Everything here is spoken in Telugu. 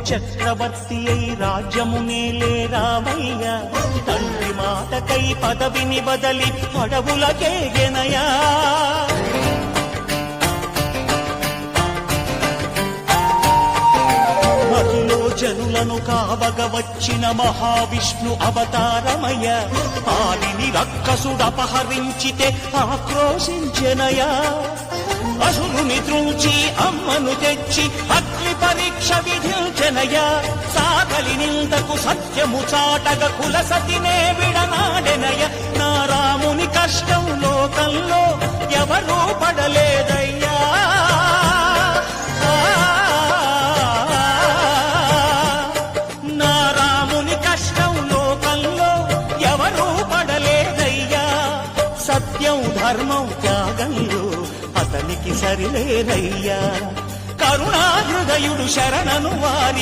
చక్రవర్తి అయి రాజ్యమునేలే రామయ్య తండ్రి మాటకై పదవిని బదలి అడవులకేగెనయా మహిలో జనులను కావగ వచ్చిన మహావిష్ణు అవతారమయ ఆలిని రక్కసుడపహరించితే ఆక్రోశించెనయా అసురుని త్రుంచి అమ్మను తెచ్చి అగ్ని పరీక్ష విధించెనయా సాగలి నిందకు సత్యము చాటగ కుల సతినే విడనాడెనయ నా రాముని కష్టం లోకంలో ఎవరూ పడలేదయ్యా నా రాముని కష్టం లోకంలో ఎవరూ పడలేదయ్యా సత్యం ధర్మం త్యాగంలో అతనికి సరిలేరయ్యా కరుణాహృదయుడు శరణను వారి